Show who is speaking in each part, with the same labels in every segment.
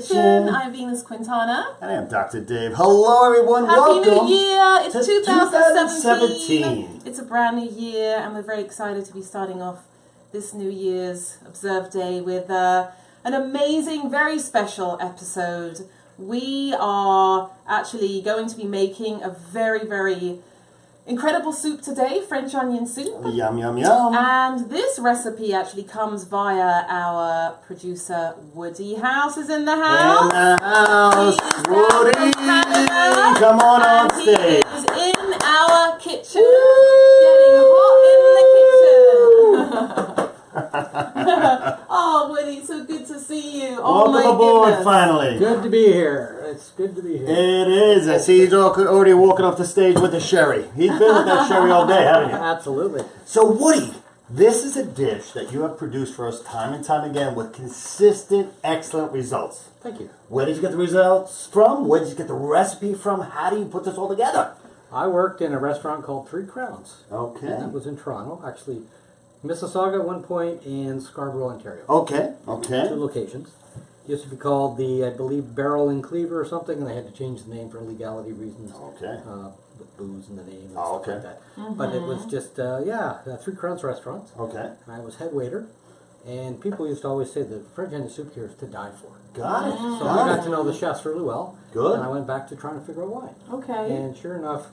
Speaker 1: Kitchen. I'm Venus Quintana.
Speaker 2: And I am Dr. Dave. Hello, everyone.
Speaker 1: Happy
Speaker 2: Welcome
Speaker 1: New Year. It's
Speaker 2: to
Speaker 1: 2017. It's a brand new year, and we're very excited to be starting off this New Year's Observe Day with an amazing, very special episode. We are actually going to be making a very, very incredible soup today, French onion soup.
Speaker 2: Yum, yum, yum.
Speaker 1: And this recipe actually comes via our producer, Woody House is in the house.
Speaker 2: In the house,
Speaker 1: He is
Speaker 2: Woody.
Speaker 1: down from Canada,
Speaker 2: Come on
Speaker 1: and
Speaker 2: stage.
Speaker 1: He is in our kitchen, getting hot in the kitchen. Oh, Woody, so good to see you. Oh,
Speaker 2: Welcome
Speaker 1: my
Speaker 2: aboard,
Speaker 1: goodness.
Speaker 2: finally.
Speaker 3: Good to be here. It's good to be here.
Speaker 2: It is. I see he's already walking off the stage with the sherry. He's been with that sherry all day, haven't you?
Speaker 3: Absolutely.
Speaker 2: So, Woody, this is a dish that you have produced for us time and time again with consistent, excellent results.
Speaker 3: Thank you.
Speaker 2: Where did you get the results from? Where did you get the recipe from? How do you put this all together?
Speaker 3: I worked in a restaurant called Three Crowns.
Speaker 2: Okay.
Speaker 3: And that was in Toronto. Actually, Mississauga at one point and Scarborough, Ontario.
Speaker 2: Okay.
Speaker 3: Two
Speaker 2: Okay.
Speaker 3: locations. Used to be called the, I believe, Barrel and Cleaver or something, and they had to change the name for legality reasons.
Speaker 2: Okay.
Speaker 3: With booze in the name and
Speaker 2: Oh,
Speaker 3: stuff
Speaker 2: okay.
Speaker 3: like that. But it was just, Three Crowns restaurant.
Speaker 2: Okay.
Speaker 3: And I was head waiter. And people used to always say the French onion soup here is to die for.
Speaker 2: Got it.
Speaker 3: So
Speaker 2: Got
Speaker 3: I got
Speaker 2: it.
Speaker 3: to know the chefs really well.
Speaker 2: Good.
Speaker 3: And I went back to trying to figure out why.
Speaker 1: Okay.
Speaker 3: And sure enough,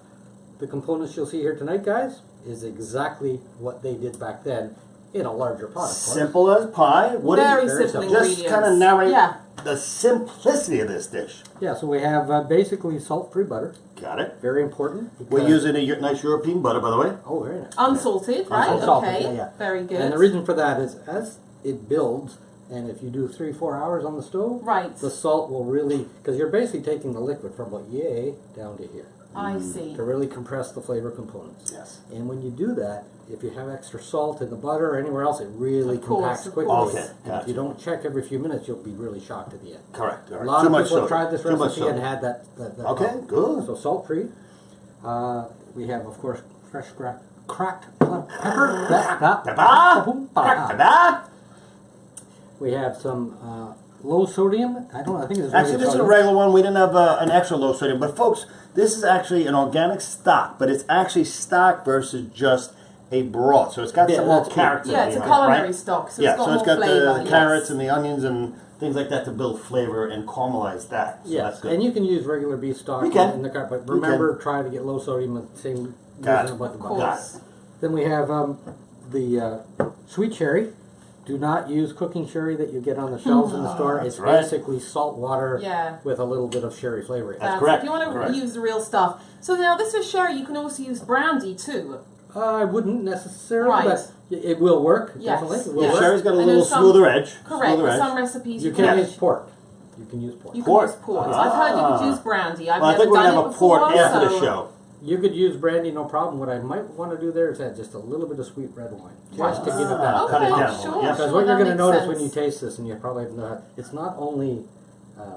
Speaker 3: the components you'll see here tonight, guys, is exactly what they did back then in a larger pot. Of course.
Speaker 2: Simple as pie. What do
Speaker 1: Very
Speaker 2: you
Speaker 3: very
Speaker 1: simple
Speaker 3: simple.
Speaker 1: ingredients.
Speaker 2: just kind of narrate
Speaker 1: Yeah.
Speaker 2: the simplicity of this dish?
Speaker 3: Yeah, so we have basically salt-free butter.
Speaker 2: Got it.
Speaker 3: Very important.
Speaker 2: We're
Speaker 3: because-
Speaker 2: using a nice European butter, by the way.
Speaker 3: Oh, very nice.
Speaker 1: Unsalted, right?
Speaker 3: Unsalted,
Speaker 1: Okay.
Speaker 3: yeah, yeah.
Speaker 1: Very good.
Speaker 3: And the reason for that is as it builds, and if you do 3-4 hours on the stove,
Speaker 1: Right.
Speaker 3: the salt will really, because you're basically taking the liquid from about yay down to here
Speaker 1: I see.
Speaker 3: to really compress the flavor components.
Speaker 2: Yes.
Speaker 3: And when you do that, if you have extra salt in the butter or anywhere else, it really
Speaker 1: Of course,
Speaker 3: compacts
Speaker 1: of
Speaker 3: quickly.
Speaker 1: course.
Speaker 2: Okay,
Speaker 3: And if you
Speaker 2: gotcha.
Speaker 3: don't check every few minutes, you'll be really shocked at the end.
Speaker 2: Correct. All
Speaker 3: A
Speaker 2: right.
Speaker 3: lot
Speaker 2: Too
Speaker 3: of
Speaker 2: much
Speaker 3: people have
Speaker 2: soda.
Speaker 3: tried this
Speaker 2: Too much
Speaker 3: recipe and
Speaker 2: soda.
Speaker 3: had that
Speaker 2: Okay,
Speaker 3: problem.
Speaker 2: good.
Speaker 3: So salt-free. We have, of course, fresh cracked pepper.
Speaker 2: Ta-da!
Speaker 3: We have some low sodium. I think it's
Speaker 2: Actually, this is a regular one. We didn't have an extra low sodium. But, folks, this is actually an organic stock. But it's actually stock versus just a broth. So it's got
Speaker 3: Yeah,
Speaker 2: some more
Speaker 3: that's key.
Speaker 2: character.
Speaker 1: Yeah, it's a
Speaker 2: behind it,
Speaker 1: culinary
Speaker 2: right?
Speaker 1: stock, so
Speaker 2: Yeah,
Speaker 1: it's got
Speaker 2: so
Speaker 1: more
Speaker 2: it's got
Speaker 1: flavor.
Speaker 2: the carrots and the onions and things like that to build flavor and caramelize that. So
Speaker 3: Yes,
Speaker 2: that's good.
Speaker 3: and you can use regular beef stock
Speaker 2: You can.
Speaker 3: in the car, but
Speaker 2: You
Speaker 3: remember, try to get low sodium at the same
Speaker 2: Got
Speaker 3: reason
Speaker 2: it.
Speaker 3: about the
Speaker 1: Of
Speaker 3: butter.
Speaker 2: Got
Speaker 1: course.
Speaker 3: Then we have the sweet cherry. Do not use cooking sherry that you get on the shelves in the store. It's
Speaker 2: That's right.
Speaker 3: basically salt water
Speaker 1: Yeah.
Speaker 3: with a little bit of sherry flavor.
Speaker 2: That's
Speaker 1: It.
Speaker 2: correct.
Speaker 1: If you want to
Speaker 2: Correct.
Speaker 1: use the real stuff. So now this is sherry. You can also use brandy too.
Speaker 3: I wouldn't necessarily,
Speaker 1: Right.
Speaker 3: but it will work.
Speaker 1: Yes.
Speaker 3: Definitely, it will
Speaker 2: Yeah,
Speaker 3: work.
Speaker 2: sherry's got a
Speaker 1: And
Speaker 2: little
Speaker 1: there's some-
Speaker 2: smoother edge.
Speaker 1: Correct.
Speaker 2: Smoother
Speaker 1: For some
Speaker 2: edge.
Speaker 1: recipes
Speaker 3: You
Speaker 1: you
Speaker 3: can
Speaker 1: can
Speaker 3: use pork. You can use pork.
Speaker 1: You can
Speaker 2: Port.
Speaker 1: use port. I've heard you could use brandy. I've
Speaker 2: Well, I
Speaker 1: never
Speaker 2: think we're
Speaker 1: done
Speaker 2: going to
Speaker 1: it
Speaker 2: have a port
Speaker 1: before.
Speaker 2: after the
Speaker 1: so
Speaker 2: show.
Speaker 3: You could use brandy, no problem. What I might want to do there is add just a little bit of sweet red wine, just to give it that.
Speaker 2: Ah, cut it
Speaker 1: Okay,
Speaker 2: down.
Speaker 1: sure,
Speaker 2: Yeah.
Speaker 3: Because
Speaker 1: sure,
Speaker 3: what you're
Speaker 1: that
Speaker 3: going to
Speaker 1: makes
Speaker 3: notice
Speaker 1: sense.
Speaker 3: when you taste this, and you probably have no, it's not only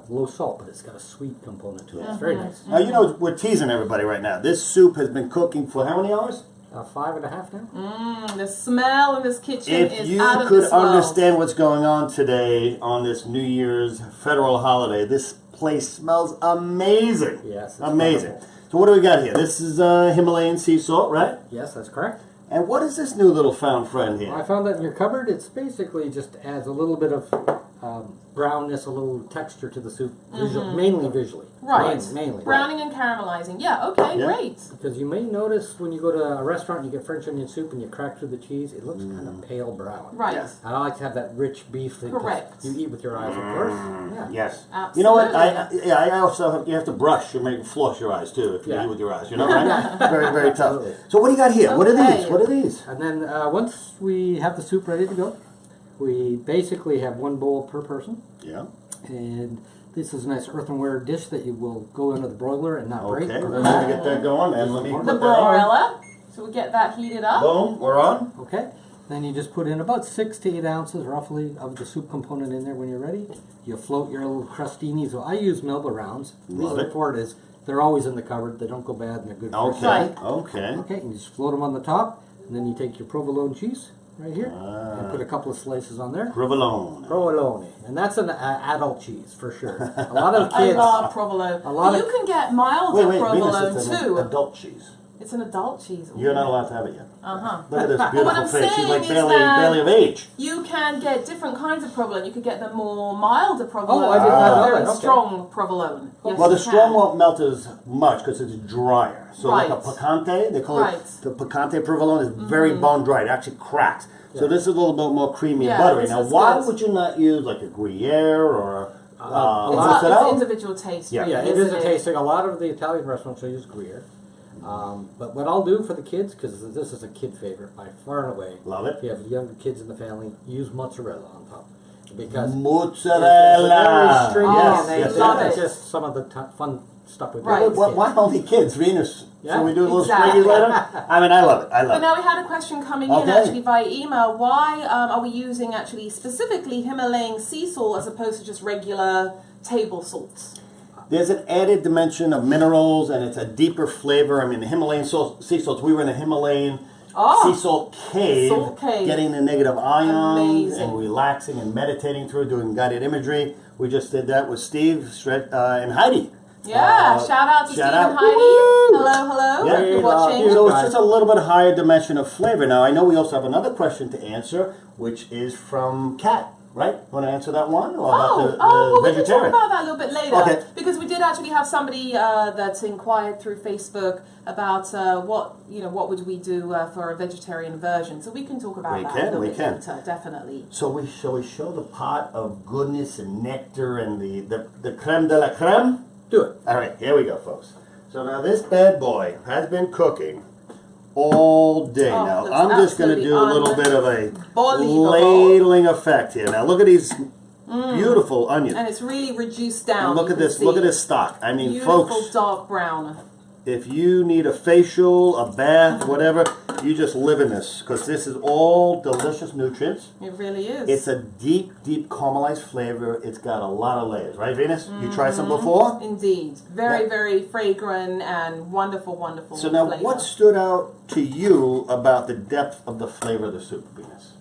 Speaker 3: low salt, but it's got a sweet component to it. It's very nice.
Speaker 2: Now, you know, we're teasing everybody right now. This soup has been cooking for how many hours?
Speaker 3: 5.5 now.
Speaker 1: The smell in this kitchen
Speaker 2: If
Speaker 1: is
Speaker 2: you
Speaker 1: out of
Speaker 2: could
Speaker 1: this world.
Speaker 2: understand what's going on today on this New Year's federal holiday, this place smells amazing.
Speaker 3: Yes, it's
Speaker 2: Amazing.
Speaker 3: wonderful.
Speaker 2: So what do we got here? This is Himalayan sea salt, right?
Speaker 3: Yes, that's correct.
Speaker 2: And what is this new little found friend
Speaker 3: I
Speaker 2: here?
Speaker 3: found that in your cupboard. It's basically just adds a little bit of brownness, a little texture to the soup, mainly visually.
Speaker 1: Right.
Speaker 3: Mainly.
Speaker 1: Browning and caramelizing. Yeah, okay,
Speaker 2: Yeah.
Speaker 1: great.
Speaker 3: Because you may notice when you go to a restaurant and you get French onion soup and you crack through the cheese, it looks kind of pale brown.
Speaker 1: Right.
Speaker 2: Yes.
Speaker 3: And I like to have that rich beef that
Speaker 1: Correct.
Speaker 3: you eat with your eyes, of course. Yeah.
Speaker 2: Yes.
Speaker 1: Absolutely.
Speaker 2: You know what? I also have, you have to brush and floss your eyes too if you
Speaker 3: Yeah.
Speaker 2: eat with your eyes. You know, right? Very, very tough.
Speaker 3: Absolutely.
Speaker 2: So what do you got here? What are
Speaker 1: Okay.
Speaker 2: these? What are these?
Speaker 3: And then once we have the soup ready to go, we basically have one bowl per person.
Speaker 2: Yeah.
Speaker 3: And this is a nice earthenware dish that you will go under the broiler and not break.
Speaker 2: Okay. We're going to get that going, and let me put
Speaker 1: The
Speaker 2: that on.
Speaker 1: broiler. So we get that heated up.
Speaker 2: Boom. We're on.
Speaker 3: Okay. Then you just put in about 6 to 8 ounces roughly of the soup component in there when you're ready. You float your little crostini. So I use Melba rounds. The
Speaker 2: Love
Speaker 3: reason
Speaker 2: it.
Speaker 3: for it is they're always in the cupboard. They don't go bad and they're good for
Speaker 2: Okay.
Speaker 1: Right.
Speaker 2: Okay.
Speaker 3: Okay, and you just float them on the top. And then you take your provolone cheese, right here, and put a couple of slices on there.
Speaker 2: Provolone.
Speaker 3: Provolone, and that's an adult cheese for sure. A lot of
Speaker 1: I
Speaker 3: kids.
Speaker 1: love provolone. But you can get milder
Speaker 2: Wait,
Speaker 1: provolone
Speaker 2: Venus, it's
Speaker 1: too.
Speaker 2: an adult cheese.
Speaker 1: It's an adult cheese.
Speaker 2: You're not allowed to have it yet.
Speaker 1: Uh-huh.
Speaker 2: Look at this
Speaker 1: But what
Speaker 2: beautiful
Speaker 1: I'm
Speaker 2: face. She's
Speaker 1: saying
Speaker 2: like
Speaker 1: is
Speaker 2: barely
Speaker 1: that
Speaker 2: of age.
Speaker 1: you can get different kinds of provolone. You could get the more milder provolone.
Speaker 3: Oh, I did not know
Speaker 1: very
Speaker 3: that. Okay.
Speaker 1: strong provolone. Yes,
Speaker 2: Well, the
Speaker 1: you
Speaker 2: strong
Speaker 1: can.
Speaker 2: won't melt as much because it's drier. So like a
Speaker 1: Right.
Speaker 2: picante, they call
Speaker 1: Right.
Speaker 2: it the picante provolone is very bone dry. It actually cracks. So this is a little bit more creamy and
Speaker 1: Yeah,
Speaker 2: buttery.
Speaker 1: this
Speaker 2: Now,
Speaker 1: is
Speaker 2: why
Speaker 1: good.
Speaker 2: would you not use like a Gruyere or
Speaker 1: It's
Speaker 2: mozzarella?
Speaker 1: individual taste.
Speaker 2: Yeah.
Speaker 1: really,
Speaker 3: Yeah, it
Speaker 1: isn't
Speaker 3: is a tasting. A lot of the Italian restaurants will use Gruyere. But what I'll do for the kids, because this is a kid favorite by far and away.
Speaker 2: Love it.
Speaker 3: If you have younger kids in the family, use mozzarella on top. Because
Speaker 2: Mozzarella.
Speaker 3: it's very stringy
Speaker 2: Yes,
Speaker 3: and they
Speaker 2: yes,
Speaker 1: love
Speaker 3: that's
Speaker 1: it.
Speaker 3: just some of the fun stuff we do.
Speaker 1: Right.
Speaker 3: with
Speaker 2: Why,
Speaker 3: kids.
Speaker 2: why only kids, Venus?
Speaker 3: Yeah,
Speaker 2: So we do a little
Speaker 1: exactly.
Speaker 2: spaghetti later? I mean, I love it. I
Speaker 1: But
Speaker 2: love it.
Speaker 1: now we had a question coming in
Speaker 2: Okay.
Speaker 1: actually via email. Why are we using actually specifically Himalayan sea salt as opposed to just regular table salts?
Speaker 2: There's an added dimension of minerals, and it's a deeper flavor. I mean, the Himalayan sea salts. We were in a Himalayan sea salt cave,
Speaker 1: salt cave.
Speaker 2: getting the negative ions
Speaker 1: Amazing.
Speaker 2: and relaxing and meditating through, doing guided imagery. We just did that with Steve and Heidi.
Speaker 1: Yeah, shout out to Steve
Speaker 2: shout
Speaker 1: and
Speaker 2: out.
Speaker 1: Heidi.
Speaker 2: Woo!
Speaker 1: Hello,
Speaker 2: Yeah.
Speaker 1: you're watching.
Speaker 2: So it's just a little bit higher dimension of flavor. Now, I know we also have another question to answer, which is from Kat, right? Want to answer that one? Or about the
Speaker 1: well, we can talk
Speaker 2: vegetarian?
Speaker 1: about that a little bit later.
Speaker 2: Okay.
Speaker 1: Because we did actually have somebody that inquired through Facebook about what would we do for a vegetarian version. So we can talk about that a little bit later, definitely.
Speaker 2: So shall we show the pot of goodness and nectar and the creme de la creme?
Speaker 3: Do it.
Speaker 2: All right, here we go, folks. So now this bad boy has been cooking all day.
Speaker 1: Oh,
Speaker 2: Now
Speaker 1: looks
Speaker 2: I'm just going to do a little bit of a
Speaker 1: unbelievable.
Speaker 2: ladling effect here. Now look at these beautiful onions.
Speaker 1: And it's really reduced down.
Speaker 2: And look
Speaker 1: you
Speaker 2: at
Speaker 1: can
Speaker 2: this.
Speaker 1: see.
Speaker 2: Look at this stock. I mean,
Speaker 1: Beautiful
Speaker 2: folks,
Speaker 1: dark brown.
Speaker 2: if you need a facial, a bath, whatever, you just live in this because this is all delicious nutrients.
Speaker 1: It really is.
Speaker 2: It's a deep, deep caramelized flavor. It's got a lot of layers, right, Venus? You tried some before?
Speaker 1: Indeed. Very,
Speaker 2: Yeah.
Speaker 1: very fragrant and wonderful, wonderful
Speaker 2: So now,
Speaker 1: flavor.
Speaker 2: what stood out to you about the depth of the flavor of the soup, Venus?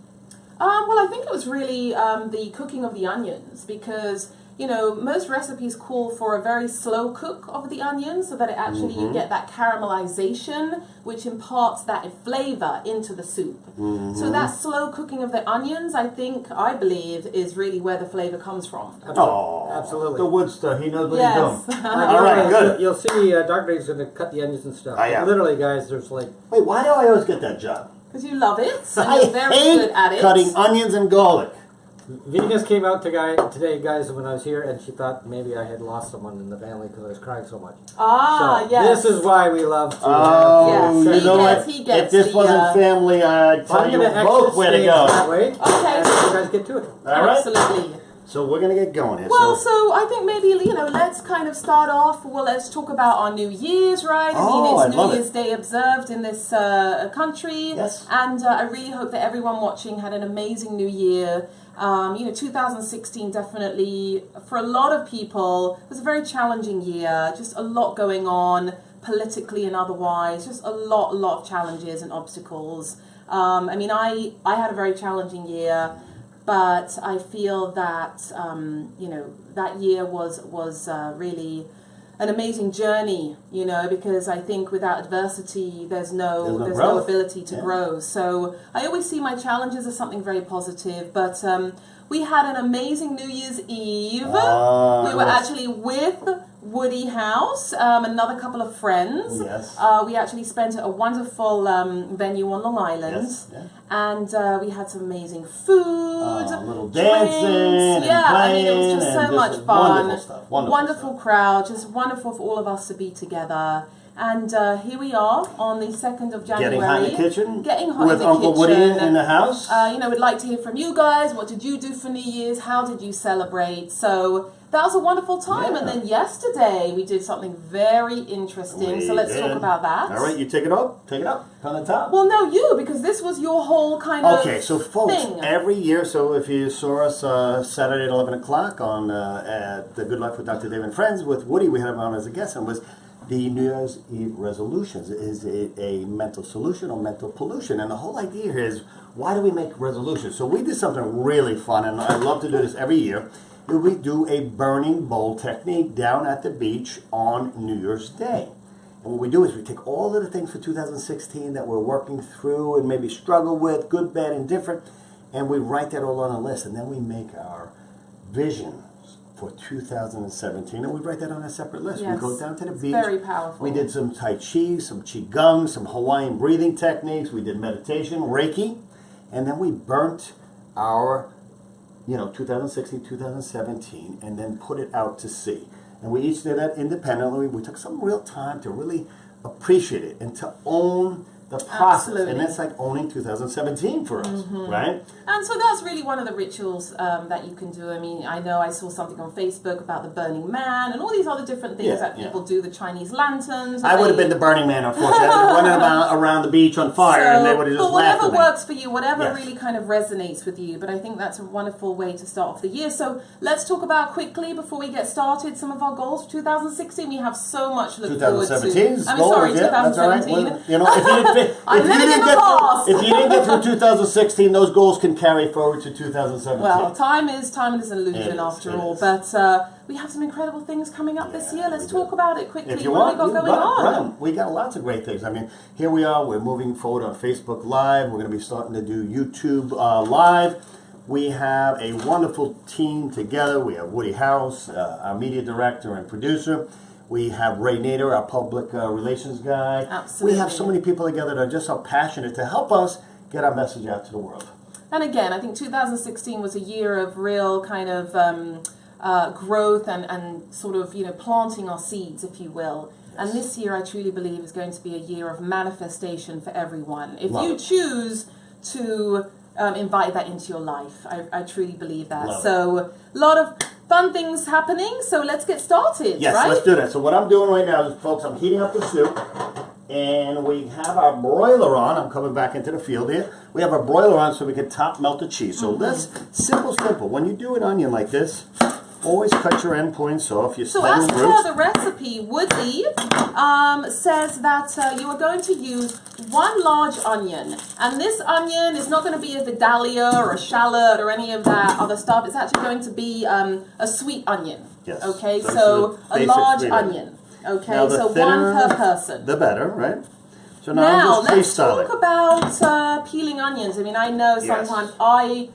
Speaker 1: Well, I think it was really the cooking of the onions because, most recipes call for a very slow cook of the onions so that it actually you get that caramelization, which imparts that flavor into the soup. So that slow cooking of the onions, I believe, is really where the flavor comes from.
Speaker 2: Oh,
Speaker 3: Absolutely.
Speaker 2: The wood stuff. He knows what
Speaker 1: Yes.
Speaker 2: he's doing.
Speaker 3: All
Speaker 2: right, good.
Speaker 3: You'll see Dark Dave's going to cut the onions and stuff.
Speaker 2: Oh, yeah.
Speaker 3: Literally, guys, there's like
Speaker 2: Wait, why do I always get that job?
Speaker 1: Because you love it, and
Speaker 2: I
Speaker 1: you're very
Speaker 2: hate
Speaker 1: good at it.
Speaker 2: cutting onions and garlic.
Speaker 3: Venus came out today, guys, when I was here, and she thought maybe I had lost someone in the family because I was crying so much.
Speaker 1: Ah,
Speaker 3: So
Speaker 1: yes.
Speaker 3: this is why we love to.
Speaker 2: Oh,
Speaker 1: Yes,
Speaker 2: you
Speaker 1: he
Speaker 2: know
Speaker 1: gets-
Speaker 2: what?
Speaker 1: he gets
Speaker 2: If this
Speaker 1: the,
Speaker 2: wasn't family, I'd tell
Speaker 3: I'm
Speaker 2: you
Speaker 3: going to
Speaker 2: both
Speaker 3: exit
Speaker 2: where to
Speaker 3: stage
Speaker 2: go.
Speaker 3: that way.
Speaker 1: Okay.
Speaker 3: And you guys get to it.
Speaker 2: All right?
Speaker 1: Absolutely.
Speaker 2: So we're going to get going here.
Speaker 1: Well, so I think maybe, let's kind of start off. Well, let's talk about our New Year's, right?
Speaker 2: Oh, I
Speaker 1: It's
Speaker 2: love
Speaker 1: New
Speaker 2: it.
Speaker 1: Year's Day observed in this country.
Speaker 2: Yes.
Speaker 1: And I really hope that everyone watching had an amazing New Year. 2016 definitely, for a lot of people, was a very challenging year. Just a lot going on politically and otherwise. Just a lot of challenges and obstacles. I had a very challenging year. But I feel that that year was really an amazing journey. Because I think without adversity, there's no
Speaker 2: growth.
Speaker 1: ability to grow. So I always see my challenges as something very positive. But we had an amazing New Year's Eve. We were actually with Woody House, another couple of friends.
Speaker 2: Yes.
Speaker 1: We actually spent at a wonderful venue on Long Island.
Speaker 2: Yes, yeah.
Speaker 1: And we had some amazing food,
Speaker 2: little
Speaker 1: drinks.
Speaker 2: dancing and
Speaker 1: It was just
Speaker 2: playing
Speaker 1: so
Speaker 2: and
Speaker 1: much
Speaker 2: just
Speaker 1: fun.
Speaker 2: wonderful stuff,
Speaker 1: Wonderful crowd, just wonderful for all of us to be together. And here we are on the 2nd of January.
Speaker 2: Getting hot in the kitchen?
Speaker 1: Getting hot
Speaker 2: with
Speaker 1: in the
Speaker 2: Uncle
Speaker 1: kitchen.
Speaker 2: Woody in the house?
Speaker 1: We'd like to hear from you guys. What did you do for New Year's? How did you celebrate? So that was a wonderful time.
Speaker 2: Yeah.
Speaker 1: And then yesterday we did something very interesting. So let's talk about that.
Speaker 2: All right, you take it up. Take it up. On the top.
Speaker 1: Well, no, you, because this was your whole kind of
Speaker 2: Okay, so folks,
Speaker 1: thing.
Speaker 2: every year, so if you saw us Saturday at 11 o'clock on at The Good Life with Dr. Dave and Friends with Woody, we had him on as a guest, and was the New Year's Eve resolutions. Is it a mental solution or mental pollution? And the whole idea here is why do we make resolutions? So we did something really fun, and I love to do this every year. We do a burning bowl technique down at the beach on New Year's Day. And what we do is we take all of the things for 2016 that we're working through and maybe struggle with, good, bad, and different, and we write that all on a list, and then we make our visions for 2017, and we write that on a separate list.
Speaker 1: Yes.
Speaker 2: We go down to the beach.
Speaker 1: Very powerful.
Speaker 2: We did some Tai Chi, some Qigong, some Hawaiian breathing techniques. We did meditation, Reiki, and then we burnt our 2016, 2017, and then put it out to sea. And we each did that independently. We took some real time to really appreciate it and to own the process.
Speaker 1: Absolutely.
Speaker 2: And that's like owning 2017 for us, right?
Speaker 1: And so that's really one of the rituals that you can do. I mean, I know I saw something on Facebook about the Burning Man and all these other different things that people do, the Chinese lanterns.
Speaker 2: I would have been the Burning Man, unfortunately. I was running around the beach on fire, and they would have just laughed at me.
Speaker 1: But whatever works for you, whatever really kind of resonates with you. But I think that's a wonderful way to start off the year. So let's talk about quickly, before we get started, some of our goals for 2016. We have so much to look forward to.
Speaker 2: 2017's
Speaker 1: I mean,
Speaker 2: goals,
Speaker 1: sorry,
Speaker 2: yeah, that's all right.
Speaker 1: 2017.
Speaker 2: Well,
Speaker 1: I'm living in the past.
Speaker 2: If you didn't get through 2016, those goals can carry forward to 2017.
Speaker 1: Well, time is an illusion after all.
Speaker 2: Is.
Speaker 1: But we have some incredible things coming up this year. Let's talk about it quickly.
Speaker 2: If you
Speaker 1: what
Speaker 2: want,
Speaker 1: have we got going on?
Speaker 2: Run. We got lots of great things. I mean, here we are. We're moving forward on Facebook Live. We're going to be starting to do YouTube Live. We have a wonderful team together. We have Woody House, our media director and producer. We have Ray Nader, our public relations guy.
Speaker 1: Absolutely.
Speaker 2: We have so many people together that are just so passionate to help us get our message out to the world.
Speaker 1: And again, I think 2016 was a year of real kind of growth and sort of, planting our seeds, if you will. Yes. And this year, I truly believe, is going to be a year of manifestation for everyone. If you choose to invite that into your life, I truly believe that. So a lot of fun things happening. So let's get started.
Speaker 2: Yes,
Speaker 1: right?
Speaker 2: Let's do that. So what I'm doing right now is, folks, I'm heating up the soup. And we have our broiler on. I'm coming back into the field here. We have our broiler on so we can top melt the cheese. So that's simple. When you do an onion like this, always cut your end points off.
Speaker 1: So as per the recipe, Woody says that you are going to use one large onion. And this onion is not going to be a Vidalia or a shallot or any of that other stuff. It's actually going to be a sweet onion.
Speaker 2: Yes.
Speaker 1: Okay, so a large onion. Okay, so one per person.
Speaker 2: The better, right? So
Speaker 1: now let's talk about peeling onions. I mean, I know sometimes I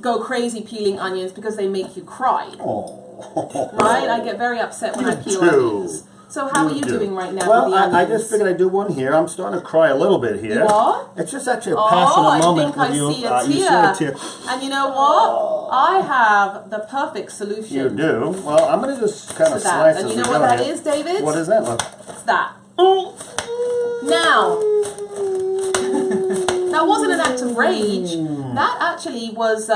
Speaker 1: go crazy peeling onions because they make you cry.
Speaker 2: Oh.
Speaker 1: Right? I get very upset when I peel onions. So how are you doing right now with the onions?
Speaker 2: I just figured I'd do one here. I'm starting to cry a little bit here.
Speaker 1: You are?
Speaker 2: It's just actually a passionate moment with you.
Speaker 1: I think I see a tear. And you know what? I have the perfect solution.
Speaker 2: You do? Well, I'm going to just kind of slice it.
Speaker 1: And you know what that is, David?
Speaker 2: What is that?
Speaker 1: It's that. Now, that wasn't an act of rage. That actually was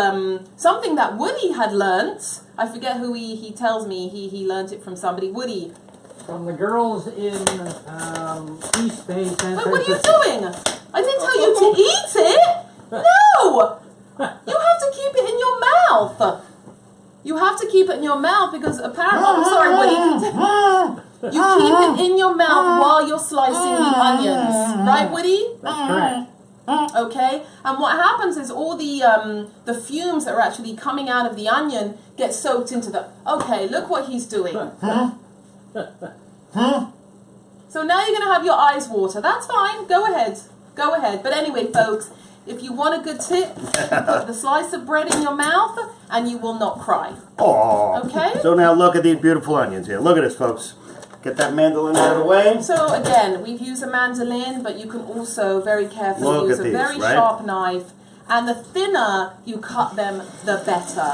Speaker 1: something that Woody had learnt. I forget who he tells me he learnt it from somebody. Woody.
Speaker 3: From the girls in East Bay, San Francisco.
Speaker 1: Wait, what are you doing? I didn't tell you to eat it. No! You have to keep it in your mouth. You have to keep it in your mouth because apparently... I'm sorry, Woody. You keep it in your mouth while you're slicing the onions. Right, Woody?
Speaker 3: That's correct.
Speaker 1: Okay, and what happens is all the fumes that are actually coming out of the onion get soaked into the... Okay, look what he's doing. So now you're going to have your eyes water. That's fine. Go ahead. But anyway, folks, if you want a good tip, put the slice of bread in your mouth and you will not cry.
Speaker 2: Oh.
Speaker 1: Okay?
Speaker 2: So now look at these beautiful onions here. Look at this, folks. Get that mandolin out of the way.
Speaker 1: So again, we've used a mandolin, but you can also very carefully use a very sharp knife. And the thinner you cut them, the better.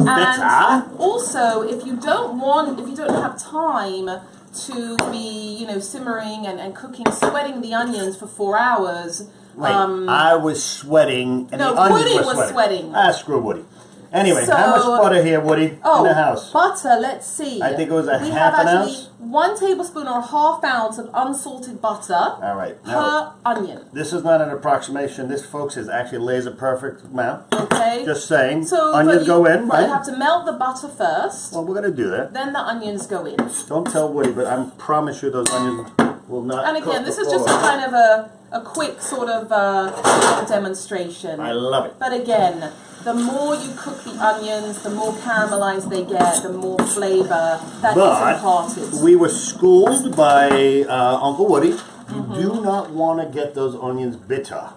Speaker 1: And also, if you don't have time to be, simmering and cooking, sweating the onions for 4 hours.
Speaker 2: Wait, I was sweating and the onions were sweating. Screw Woody. Anyway, how much butter here, Woody, in the house?
Speaker 1: Butter, let's see.
Speaker 2: I think it was a half an ounce.
Speaker 1: We have actually 1 tablespoon or a half ounce of unsalted butter per onion.
Speaker 2: This is not an approximation. This, folks, is actually laser perfect amount.
Speaker 1: Okay.
Speaker 2: Just saying.
Speaker 1: So
Speaker 2: onions go in, right?
Speaker 1: You have to melt the butter first.
Speaker 2: Well, we're going to do that.
Speaker 1: Then the onions go in.
Speaker 2: Don't tell Woody, but I promise you those onions will not.
Speaker 1: And again,
Speaker 2: cook
Speaker 1: this is just
Speaker 2: before.
Speaker 1: kind of a quick sort of demonstration.
Speaker 2: I love it.
Speaker 1: But again, the more you cook the onions, the more caramelized they get, the more flavor that is imparted.
Speaker 2: We were schooled by Uncle Woody. You do not want to get those onions bitter.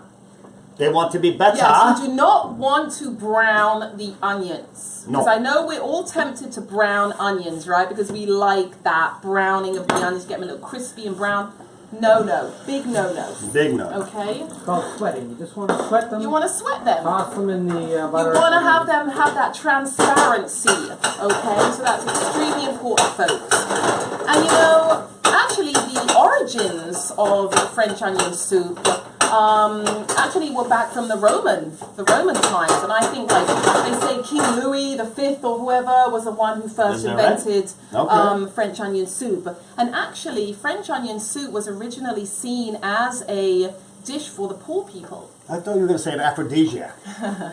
Speaker 2: They want to be better.
Speaker 1: Yes, you do not want to brown the onions.
Speaker 2: No.
Speaker 1: Because I know we're all tempted to brown onions, right? Because we like that browning of the onions, get them a little crispy and brown. No. Big no.
Speaker 2: Big no.
Speaker 1: Okay?
Speaker 3: It's called sweating. You just want to sweat them.
Speaker 1: You want to sweat them.
Speaker 3: Toss them in the butter.
Speaker 1: You want to have them have that transparency, okay? So that's extremely important, folks. And you know, actually the origins of French onion soup actually were back from the Roman times. And I think, like, they say King Louis V or whoever was the one who first invented French onion soup. And actually, French onion soup was originally seen as a dish for the poor people.
Speaker 2: I thought you were going to say an aphrodisiac.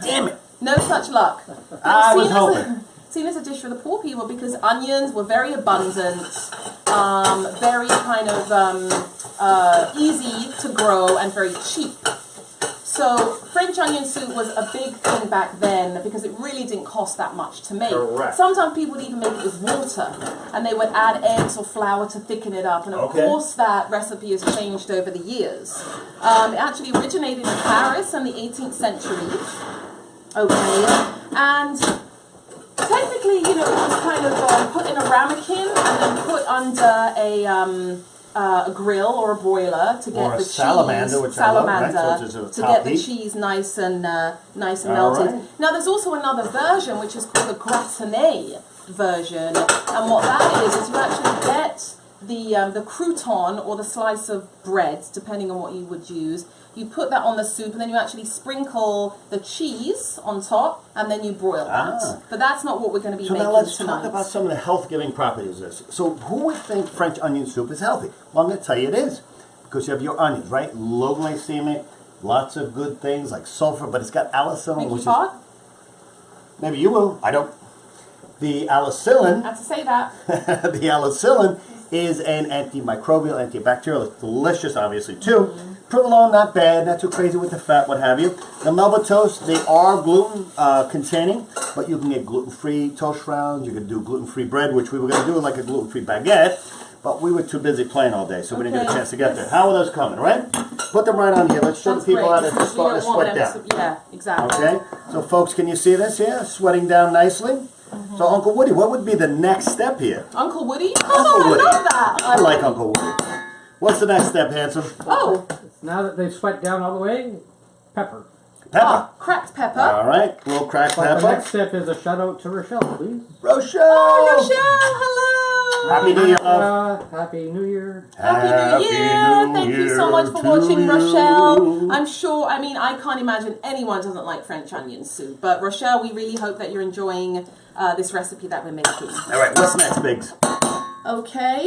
Speaker 2: Damn it.
Speaker 1: No such luck.
Speaker 2: I was hoping.
Speaker 1: Seen as a dish for the poor people because onions were very abundant, very kind of easy to grow and very cheap. So French onion soup was a big thing back then because it really didn't cost that much to make.
Speaker 2: Correct.
Speaker 1: Sometimes people would even make it with water and they would add eggs or flour to thicken it up. And of course that recipe has changed over the years. It actually originated in Paris in the 18th century. Okay, and technically, you know, it was kind of put in a ramekin and then put under a grill or a broiler to get the
Speaker 2: salamander,
Speaker 1: cheese.
Speaker 2: which I love, right? So
Speaker 1: To get the cheese nice and melted.
Speaker 2: Right.
Speaker 1: Now, there's also another version which is called the gratiné version, and what that is you actually get the crouton or the slice of bread, depending on what you would use. You put that on the soup, and then you actually sprinkle the cheese on top, and then you broil that. But that's not what we're going to be making
Speaker 2: now let's
Speaker 1: tonight.
Speaker 2: talk about some of the health-giving properties of this. So who would think French onion soup is healthy? Well, I'm going to tell you it is. Because you have your onions, right? Low glycemic, lots of good things like sulfur, but it's got alicillin, which is... Maybe you will. I don't. The alicillin...
Speaker 1: I have to say that.
Speaker 2: The alicillin is an antimicrobial, antibacterial. It's delicious, obviously, too. Provolone, not bad, not too crazy with the fat, what have you. The Melba toast, they are gluten containing, but you can get gluten-free toast rounds. You can do gluten-free bread, which we were going to do like a gluten-free baguette, but we were too busy playing all day, so we didn't get a chance to get there. How are those coming, right? Put them right on here. Let's show the people how they're starting to sweat down.
Speaker 1: Yeah, exactly.
Speaker 2: Okay, so folks, can you see this here? Sweating down nicely. So Uncle Woody, what would be the next step here?
Speaker 1: Uncle Woody?
Speaker 2: Uncle Woody.
Speaker 1: I love that.
Speaker 2: I like Uncle Woody. What's the next step, handsome?
Speaker 1: Oh.
Speaker 3: Now that they've sweat down all the way, pepper.
Speaker 2: Pepper.
Speaker 1: Cracked pepper.
Speaker 2: All right, a little cracked
Speaker 3: But
Speaker 2: pepper.
Speaker 3: the next step is a shout out to Rochelle, please.
Speaker 2: Rochelle!
Speaker 1: Oh, Rochelle, hello!
Speaker 2: Happy New Year, love.
Speaker 3: Happy New Year.
Speaker 1: Happy New Year! Thank you so much for watching, Rochelle. I'm sure, I mean, I can't imagine anyone doesn't like French onion soup. But Rochelle, we really hope that you're enjoying this recipe that we're making.
Speaker 2: All right, what's next, Biggs?
Speaker 1: Okay,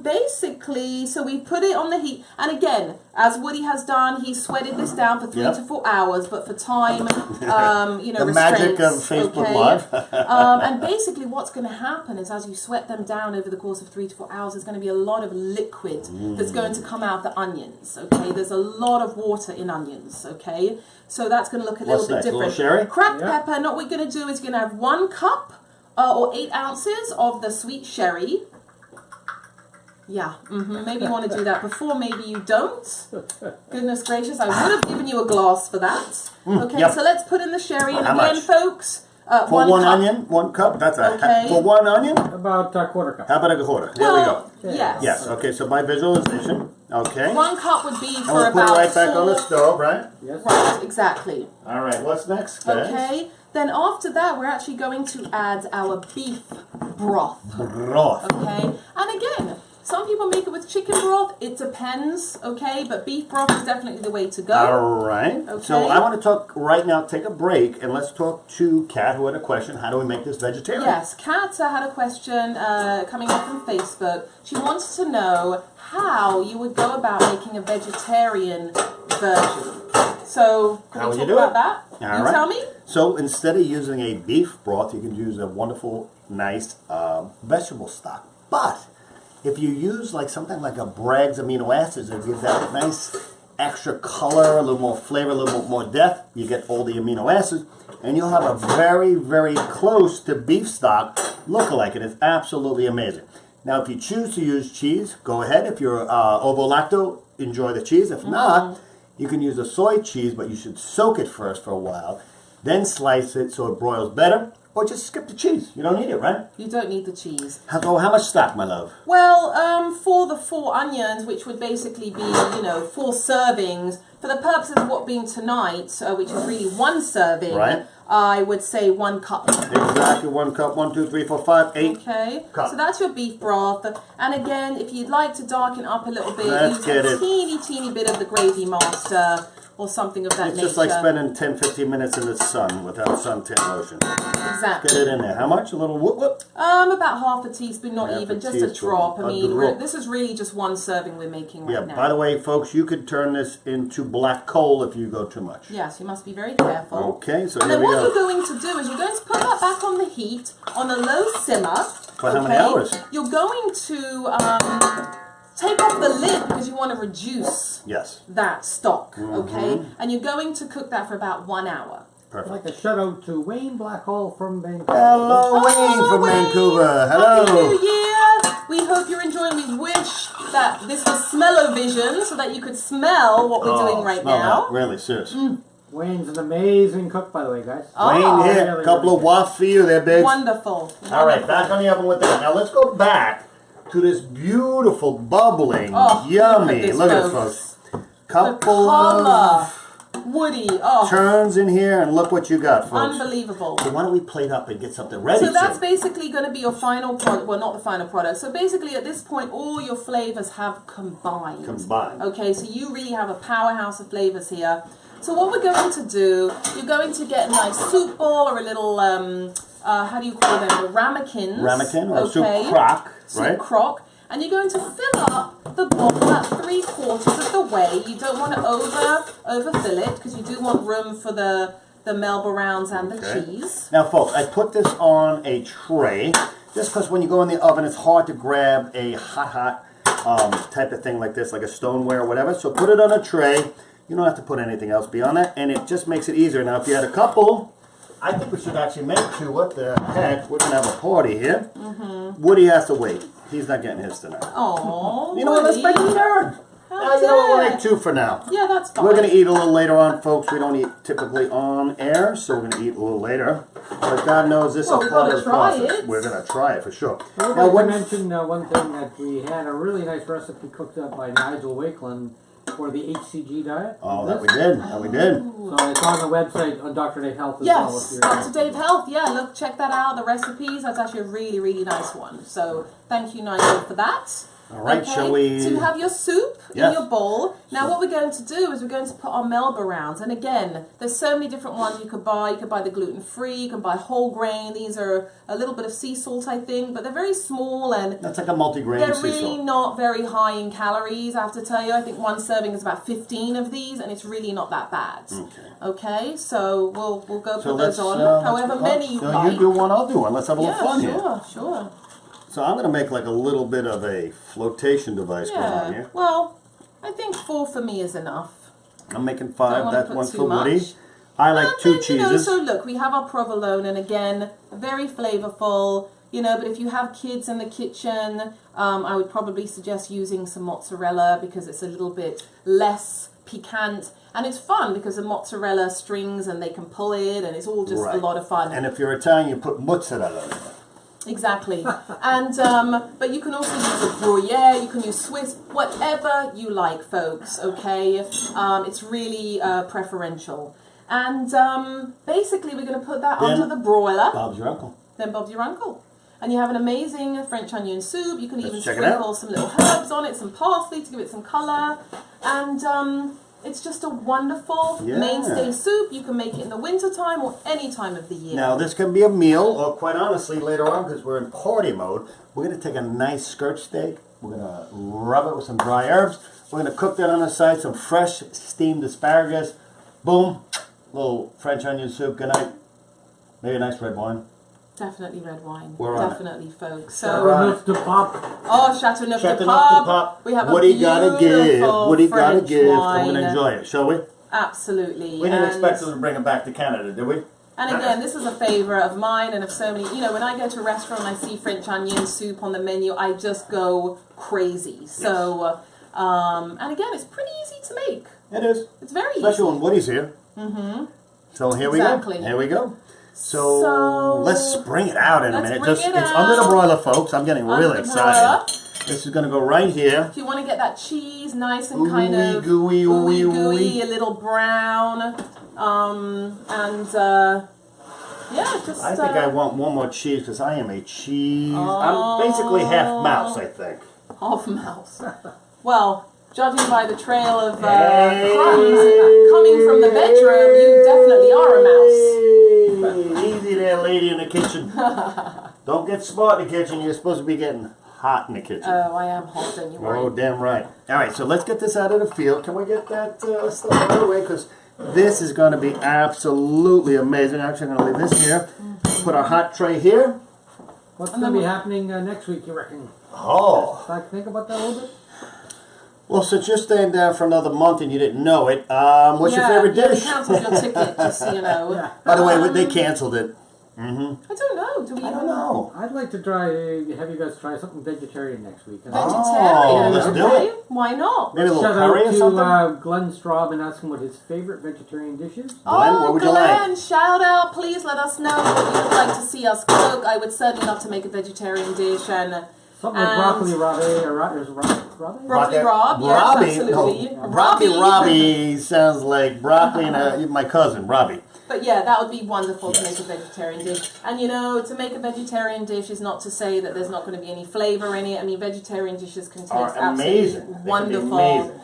Speaker 1: basically, so we put it on the heat, and again, as Woody has done, he sweated this down for 3 to 4 hours, but for time, you know,
Speaker 2: the magic of Facebook Live.
Speaker 1: And basically what's going to happen is as you sweat them down over the course of 3 to 4 hours, there's going to be a lot of liquid that's going to come out of the onions, okay? There's a lot of water in onions, okay? So that's going to look a little bit different.
Speaker 2: A little sherry?
Speaker 1: Cracked pepper, and what we're going to do is you're going to have 1 cup or 8 ounces of the sweet sherry. Yeah, maybe you want to do that before, maybe you don't. Goodness gracious, I would have given you a glass for that. Okay, so let's put in the sherry, and again, folks,
Speaker 2: for one onion, 1 cup. That's for 1 onion.
Speaker 3: About a quarter cup.
Speaker 2: How about a quarter? There we go.
Speaker 1: Yes.
Speaker 2: Yes. Okay. So by visualization. Okay.
Speaker 1: 1 cup would be
Speaker 2: And
Speaker 1: for
Speaker 2: we'll
Speaker 1: about
Speaker 2: put it right back on the stove, right?
Speaker 3: Yes.
Speaker 1: Right, exactly.
Speaker 2: All right. What's next, guys?
Speaker 1: Okay. Then after that, we're actually going to add our beef broth.
Speaker 2: Broth.
Speaker 1: Okay. And again, some people make it with chicken broth. It depends, okay? But beef broth is definitely the way to go.
Speaker 2: All right.
Speaker 1: Okay.
Speaker 2: So I want to talk right now, take a break, and let's talk to Kat, who had a question. How do we make this vegetarian?
Speaker 1: Yes, Kat had a question coming up from Facebook. She wants to know how you would go about making a vegetarian version. So, can we talk about that?
Speaker 2: All
Speaker 1: you
Speaker 2: right.
Speaker 1: tell me?
Speaker 2: So instead of using a beef broth, you can use a wonderful, nice vegetable stock. But If you use like something like a Bragg's amino acids, it gives that nice extra color, a little more flavor, a little more depth. You get all the amino acids, and you'll have a very, very close to beef stock look-alike. It is absolutely amazing. Now, if you choose to use cheese, go ahead. If you're ovo-lacto, enjoy the cheese. If not, you can use a soy cheese, but you should soak it first for a while, then slice it so it broils better, or just skip the cheese. You don't need it, right?
Speaker 1: You don't need the cheese.
Speaker 2: How much stock, my love?
Speaker 1: Well, for the 4 onions, which would basically be, 4 servings, for the purposes of what being tonight, which is really 1 serving,
Speaker 2: Right.
Speaker 1: I would say 1 cup.
Speaker 2: Exactly, 1 cup, 1, 2, 3, 4, 5, 8.
Speaker 1: Okay,
Speaker 2: cup.
Speaker 1: so that's your beef broth. And again, if you'd like to darken up a little bit,
Speaker 2: Let's
Speaker 1: use
Speaker 2: get
Speaker 1: a
Speaker 2: it.
Speaker 1: teeny bit of the Gravy Master or something of that
Speaker 2: It's
Speaker 1: nature.
Speaker 2: just like spending 10, 15 minutes in the sun without suntan lotion.
Speaker 1: Exactly.
Speaker 2: Get it in there. How much? A little whoop whoop?
Speaker 1: About half a teaspoon, not
Speaker 2: Half a
Speaker 1: even, just a
Speaker 2: teaspoon.
Speaker 1: drop. I
Speaker 2: A
Speaker 1: mean,
Speaker 2: drop.
Speaker 1: this is really just 1 serving we're making
Speaker 2: Yeah,
Speaker 1: right now.
Speaker 2: by the way, folks, you could turn this into black coal if you go too much.
Speaker 1: Yes, you must be very careful.
Speaker 2: Okay, so
Speaker 1: And
Speaker 2: here
Speaker 1: then
Speaker 2: we
Speaker 1: what you're
Speaker 2: go.
Speaker 1: going to do is you're going to put that back on the heat on a low simmer.
Speaker 2: For how many hours?
Speaker 1: You're going to take off the lid because you want to reduce
Speaker 2: Yes,
Speaker 1: that stock,
Speaker 2: Mm-hmm.
Speaker 1: okay? And you're going to cook that for about 1 hour.
Speaker 3: I'd
Speaker 2: perfect.
Speaker 3: like to shout out to Wayne Blackhall from Vancouver.
Speaker 2: Hello, Wayne from
Speaker 1: Wayne.
Speaker 2: Vancouver.
Speaker 1: Happy
Speaker 2: Hello.
Speaker 1: New Year! We hope you're enjoying. We wish that this was smell-o-vision so that you could smell what we're doing right
Speaker 2: smell
Speaker 1: now.
Speaker 2: that. Really, serious.
Speaker 3: Wayne's an amazing cook, by the way, guys.
Speaker 1: Oh,
Speaker 2: Wayne here,
Speaker 3: really,
Speaker 2: a couple
Speaker 3: really
Speaker 2: of wafts for you there, Biggs.
Speaker 1: Wonderful.
Speaker 2: All right, back on the oven with that. Now let's go back to this beautiful, bubbling,
Speaker 1: Oh,
Speaker 2: yummy.
Speaker 1: look at this,
Speaker 2: folks.
Speaker 1: The
Speaker 2: Couple
Speaker 1: color.
Speaker 2: of
Speaker 1: Woody. Oh,
Speaker 2: turns in here, and look what you got, folks.
Speaker 1: unbelievable.
Speaker 2: So why don't we plate up and get something ready?
Speaker 1: So that's
Speaker 2: Sid?
Speaker 1: basically going to be your final product. Well, not the final product. So basically, at this point, all your flavors have combined.
Speaker 2: Combined.
Speaker 1: Okay, so you really have a powerhouse of flavors here. So what we're going to do, you're going to get a nice soup bowl or a little, how do you call them? The ramekins.
Speaker 2: Ramekin or soup
Speaker 1: okay?
Speaker 2: crock,
Speaker 1: Soup
Speaker 2: right?
Speaker 1: crock. And you're going to fill up the bowl about 3/4 of the way. You don't want to overfill it because you do want room for the Melba rounds and the
Speaker 2: Okay.
Speaker 1: cheese.
Speaker 2: Now, folks, I put this on a tray just because when you go in the oven, it's hard to grab a hot type of thing like this, like a stoneware or whatever. So put it on a tray. You don't have to put anything else beyond that, and it just makes it easier. Now, if you had a couple, I think we should actually make 2. What the heck? We're going to have a party here. Woody has to wait. He's not getting his tonight.
Speaker 1: Oh,
Speaker 2: You know what? Let's make it third.
Speaker 1: How
Speaker 2: You know what? We'll
Speaker 1: dare.
Speaker 2: make 2 for now.
Speaker 1: Yeah, that's fine.
Speaker 2: We're going to eat a little later on, folks. We don't eat typically on air, so we're going to eat a little later. But God knows this
Speaker 1: Well,
Speaker 2: is
Speaker 1: we're
Speaker 2: part
Speaker 1: gonna
Speaker 2: of the
Speaker 1: try
Speaker 2: process.
Speaker 1: it.
Speaker 2: We're going to try it for sure.
Speaker 3: I would
Speaker 2: Now,
Speaker 3: like
Speaker 2: when,
Speaker 3: to mention one thing that we had a really nice recipe cooked up by Nigel Wakeland for the HCG diet.
Speaker 2: oh, that we did. That we did.
Speaker 3: So it's on the website on Dr. Dave Health as well.
Speaker 1: Yes,
Speaker 3: If you're
Speaker 1: Dr. Dave Health. Yeah, look, check that out. The recipes. That's actually a really, really nice one. So thank you, Nigel, for that.
Speaker 2: All right,
Speaker 1: Okay,
Speaker 2: shall we?
Speaker 1: So you have your soup
Speaker 2: Yes.
Speaker 1: in your bowl. Now what we're going to do is we're going to put our Melba rounds. And again, there's so many different ones you could buy. You could buy the gluten-free, you can buy whole grain. These are a little bit of sea salt, I think, but they're very small and
Speaker 2: That's like a multi-grain
Speaker 1: they're
Speaker 2: sea
Speaker 1: really
Speaker 2: salt.
Speaker 1: not very high in calories, I have to tell you. I think 1 serving is about 15 of these, and it's really not that bad. Okay, so we'll go
Speaker 2: So
Speaker 1: put those on, however
Speaker 2: let's-
Speaker 1: many you
Speaker 2: no,
Speaker 1: like.
Speaker 2: you do one, I'll do one. Let's have a little
Speaker 1: Yeah,
Speaker 2: fun here.
Speaker 1: sure.
Speaker 2: So I'm going to make like a little bit of a flotation device going on
Speaker 1: Yeah,
Speaker 2: here.
Speaker 1: well, I think 4 for me is enough.
Speaker 2: I'm making
Speaker 1: Don't
Speaker 2: 5.
Speaker 1: wanna
Speaker 2: That's
Speaker 1: put
Speaker 2: 1
Speaker 1: too
Speaker 2: for Woody.
Speaker 1: much.
Speaker 2: I like
Speaker 1: And
Speaker 2: 2
Speaker 1: then,
Speaker 2: cheeses.
Speaker 1: so look, we have our provolone, and again, very flavorful. But if you have kids in the kitchen, I would probably suggest using some mozzarella because it's a little bit less piquant. And it's fun because the mozzarella strings and they can pull it, and it's all just
Speaker 2: Right.
Speaker 1: a lot of fun.
Speaker 2: And if you're Italian, you put mozzarella in it.
Speaker 1: Exactly. And but you can also use a Gruyere, you can use Swiss, whatever you like, folks, okay? It's really preferential. And basically we're going to put that
Speaker 2: Then-
Speaker 1: onto the broiler.
Speaker 2: Bob's your uncle.
Speaker 1: Then Bob's your uncle. And you have an amazing French onion soup. You can even
Speaker 2: check it out.
Speaker 1: sprinkle some little herbs on it, some parsley to give it some colour. And it's just a wonderful
Speaker 2: Yeah.
Speaker 1: mainstay soup. You can make it in the wintertime or any time of the year.
Speaker 2: Now, this can be a meal, or quite honestly, later on, because we're in party mode, we're going to take a nice skirt steak. We're going to rub it with some dry herbs. We're going to cook that on the side, some fresh steamed asparagus. Boom. Little French onion soup. Good night. Maybe a nice red wine.
Speaker 1: Definitely red wine.
Speaker 2: We're on it.
Speaker 1: Definitely, folks.
Speaker 3: Chateauneuf
Speaker 1: So,
Speaker 3: de Pop.
Speaker 1: Chateauneuf de
Speaker 2: Chateauneuf
Speaker 1: Pop.
Speaker 2: de Pop.
Speaker 1: We have
Speaker 2: What do
Speaker 1: a
Speaker 2: you gotta give?
Speaker 1: beautiful
Speaker 2: What do you gotta
Speaker 1: French
Speaker 2: give?
Speaker 1: wine.
Speaker 2: I'm gonna enjoy it, shall we?
Speaker 1: Absolutely.
Speaker 2: We didn't
Speaker 1: And-
Speaker 2: expect them to bring it back to Canada, did we?
Speaker 1: And again, this is a favourite of mine and of so many. You know, when I go to a restaurant and I see French onion soup on the menu, I just go crazy. So, and again, it's pretty easy to make.
Speaker 2: It is.
Speaker 1: It's very
Speaker 2: Especially
Speaker 1: easy.
Speaker 2: when Woody's here. Mm-hmm. So here
Speaker 1: Exactly.
Speaker 2: we go. Here we go. So,
Speaker 1: So,
Speaker 2: let's bring it out in a
Speaker 1: let's
Speaker 2: minute.
Speaker 1: bring
Speaker 2: Just
Speaker 1: it
Speaker 2: it's under the
Speaker 1: out.
Speaker 2: broiler, folks. I'm getting
Speaker 1: Under
Speaker 2: really
Speaker 1: the
Speaker 2: excited. This is gonna go right here.
Speaker 1: If you want to get that cheese nice and kind
Speaker 2: Ooey
Speaker 1: of
Speaker 2: gooey, ooey ooey.
Speaker 1: a little brown, yeah, just.
Speaker 2: I think I want one more cheese because I am a cheese. I'm basically half mouse, I think.
Speaker 1: Half mouse. Well, judging by the trail of
Speaker 2: Hey.
Speaker 1: crumbs coming from the bedroom, you definitely are a mouse.
Speaker 2: Easy there, lady in the kitchen. Don't get smart in the kitchen. You're supposed to be getting hot in the kitchen.
Speaker 1: Oh, I am hot, don't you worry.
Speaker 2: Oh, damn right. All right, so let's get this out of the field. Can we get that stuff out of the way? Because this is going to be absolutely amazing. Actually, I'm going to leave this here. Put our hot tray here.
Speaker 3: What's going to be happening next week, you reckon?
Speaker 2: Oh.
Speaker 3: Think about that a little bit?
Speaker 2: Well, since you're staying down for another month and you didn't know it, what's your favorite dish?
Speaker 1: They cancelled your ticket, just so you know.
Speaker 3: Yeah.
Speaker 2: By the way, they canceled it.
Speaker 1: I don't know. Do we
Speaker 2: I don't know.
Speaker 3: I'd like to have you guys try something vegetarian next week.
Speaker 1: Vegetarian.
Speaker 2: Oh, let's do
Speaker 1: okay.
Speaker 2: it.
Speaker 1: Why not?
Speaker 2: Maybe a little
Speaker 3: Shout
Speaker 2: curry or
Speaker 3: out
Speaker 2: something?
Speaker 3: to Glenn Straub and ask him what his favorite vegetarian dish is.
Speaker 2: Glenn, what would you like?
Speaker 1: Glenn, shout out. Please let us know what you would like to see us cook. I would certainly love to make a vegetarian dish and
Speaker 3: Something with broccoli rabe or rabe?
Speaker 1: broccoli Rob. Yes,
Speaker 2: Robbie,
Speaker 1: absolutely.
Speaker 2: no, Robbie sounds like broccoli and my cousin, Robbie.
Speaker 1: But yeah, that would be wonderful to make a vegetarian dish. And you know, to make a vegetarian dish is not to say that there's not going to be any flavour in it. I mean, vegetarian dishes can taste
Speaker 2: Are amazing.
Speaker 1: absolutely
Speaker 2: They can be
Speaker 1: wonderful.
Speaker 2: amazing.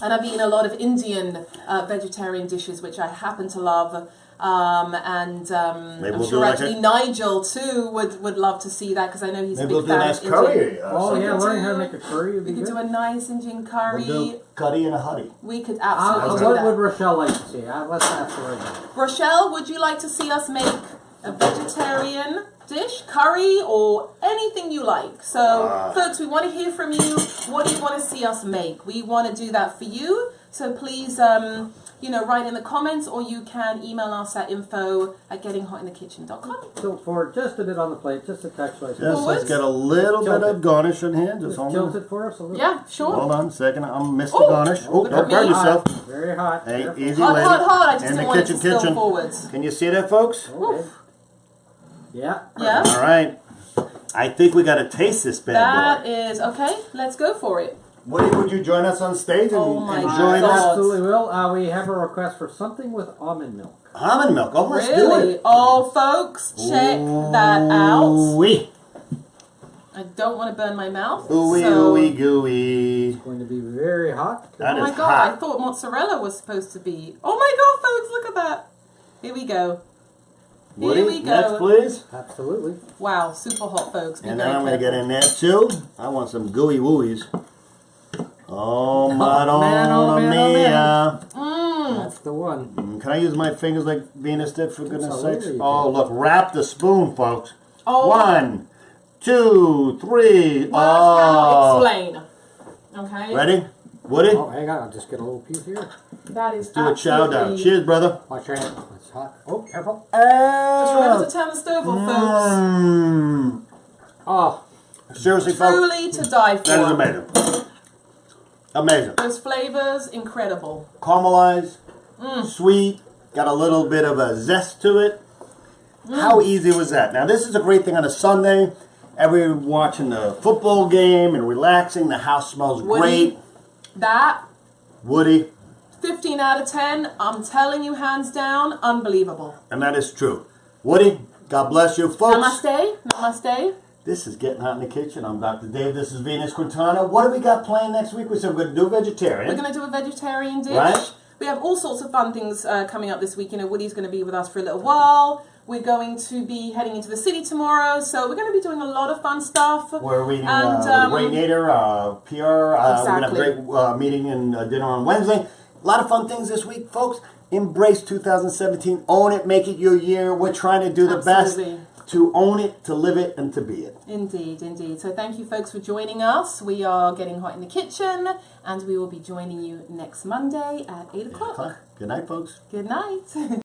Speaker 1: And I've eaten a lot of Indian vegetarian dishes, which I happen to love. I'm
Speaker 2: we'll
Speaker 1: sure
Speaker 2: do
Speaker 1: actually Nigel too would love to see that because I know he's
Speaker 2: Maybe
Speaker 1: a
Speaker 2: we'll
Speaker 1: big
Speaker 2: do a
Speaker 1: fan
Speaker 2: nice
Speaker 1: of Indian.
Speaker 2: curry.
Speaker 3: Oh
Speaker 1: We
Speaker 3: yeah,
Speaker 1: could
Speaker 3: learning how to
Speaker 1: do-
Speaker 3: make a curry would be
Speaker 1: We could
Speaker 3: good.
Speaker 1: do a nice Indian curry.
Speaker 2: We'll do cutty and a huddy.
Speaker 1: We could
Speaker 3: What
Speaker 1: absolutely do
Speaker 3: would
Speaker 1: that.
Speaker 3: Rochelle like to see? Let's ask her right now.
Speaker 1: Rochelle, would you like to see us make a vegetarian dish, curry, or anything you like? So, folks, we want to hear from you. What do you want to see us make? We want to do that for you. So please, write in the comments, or you can email us at info@gettinghotinthekitchen.com.
Speaker 3: Tilt forward just a bit on the plate, just a touch like
Speaker 2: Yes,
Speaker 3: that.
Speaker 2: let's get a little bit of garnish in here. Just
Speaker 3: Just
Speaker 2: hold
Speaker 3: tilt
Speaker 2: on.
Speaker 3: it for us a little.
Speaker 1: Yeah, sure.
Speaker 2: Hold on a second. I'm missed the
Speaker 1: Oh,
Speaker 2: garnish. Oh,
Speaker 1: look
Speaker 2: don't
Speaker 1: at
Speaker 2: burn
Speaker 1: me.
Speaker 2: yourself.
Speaker 3: Very hot.
Speaker 2: Hey,
Speaker 3: Careful.
Speaker 2: easy,
Speaker 1: Hot,
Speaker 2: lady.
Speaker 1: hot, hot. I just
Speaker 2: In
Speaker 1: didn't
Speaker 2: the
Speaker 1: want it to
Speaker 2: kitchen.
Speaker 1: spill forwards.
Speaker 2: Can you see that, folks?
Speaker 3: Okay. Yeah.
Speaker 1: Yeah,
Speaker 2: All right. I think we got to taste this bad
Speaker 1: that
Speaker 2: boy.
Speaker 1: is okay. Let's go for it.
Speaker 2: Would you join us on stage and
Speaker 1: Oh my
Speaker 2: enjoy
Speaker 1: God.
Speaker 2: this?
Speaker 3: Absolutely will. We have a request for something with almond milk.
Speaker 2: Almond milk. Oh, let's do
Speaker 1: Really?
Speaker 2: it.
Speaker 1: Oh, folks, check that out.
Speaker 2: Ooh-wee.
Speaker 1: I don't want to burn my mouth.
Speaker 2: Ooey,
Speaker 1: so-
Speaker 2: ooey, gooey.
Speaker 3: It's going to be very hot.
Speaker 2: That
Speaker 1: Oh my
Speaker 2: is
Speaker 1: god, I
Speaker 2: hot.
Speaker 1: thought mozzarella was supposed to be. Oh my god, folks, look at that. Here we go.
Speaker 2: Woody,
Speaker 1: Here we go.
Speaker 2: next, please.
Speaker 3: Absolutely.
Speaker 1: Wow, super hot, folks. Be
Speaker 2: And
Speaker 1: very
Speaker 2: then I'm going to get
Speaker 1: careful.
Speaker 2: in there, too. I want some gooey wooies. Oh, Madonna
Speaker 3: man, oh, man, oh,
Speaker 2: mia.
Speaker 3: That's the one.
Speaker 2: Can I use my fingers like Venus did, for goodness
Speaker 3: Absolutely
Speaker 2: sakes?
Speaker 3: you
Speaker 2: Oh,
Speaker 3: can.
Speaker 2: look, wrap the spoon, folks.
Speaker 1: Oh.
Speaker 2: 1, 2, 3.
Speaker 1: Well,
Speaker 2: Oh.
Speaker 1: now explain. Okay?
Speaker 2: Ready? Woody?
Speaker 3: Oh, hang on. I'll just get a little piece here.
Speaker 1: That is
Speaker 2: Do a chow down.
Speaker 1: absolutely-
Speaker 2: Cheers, brother.
Speaker 3: Watch your hand. It's hot. Oh, careful.
Speaker 1: Just remember to turn the stove off, folks.
Speaker 2: Mmm.
Speaker 3: Oh,
Speaker 2: Seriously, folks,
Speaker 1: Truly to die for.
Speaker 2: that is amazing. Amazing.
Speaker 1: Those flavors, incredible.
Speaker 2: Caramelized, sweet, got a little bit of a zest to it. How easy was that? Now, this is a great thing on a Sunday. Everyone watching the football game and relaxing. The house smells
Speaker 1: Woody,
Speaker 2: great.
Speaker 1: That,
Speaker 2: Woody,
Speaker 1: 15 out of 10, I'm telling you, hands down, unbelievable.
Speaker 2: and that is true. Woody, God bless you, folks.
Speaker 1: Namaste. Namaste.
Speaker 2: This is Getting Hot in the Kitchen. I'm Dr. Dave. This is Venus Quintana. What do we got playing next week? We said we're going to do vegetarian.
Speaker 1: We're going to do a vegetarian dish.
Speaker 2: Right.
Speaker 1: We have all sorts of fun things coming up this week. You know, Woody's going to be with us for a little while. We're going to be heading into the city tomorrow. So we're going to be doing a lot of fun stuff.
Speaker 2: We're reading
Speaker 1: And,
Speaker 2: Ray Nader, PR. We're going to have a
Speaker 1: Exactly.
Speaker 2: great meeting and dinner on Wednesday. A lot of fun things this week, folks. Embrace 2017. Own it. Make it your year. We're trying to do the
Speaker 1: Absolutely.
Speaker 2: best. to own it, to live it, and to be it.
Speaker 1: Indeed, indeed. So thank you folks for joining us. We are getting hot in the kitchen, and we will be joining you next Monday at 8 o'clock.
Speaker 2: Good night, folks.
Speaker 1: Good night.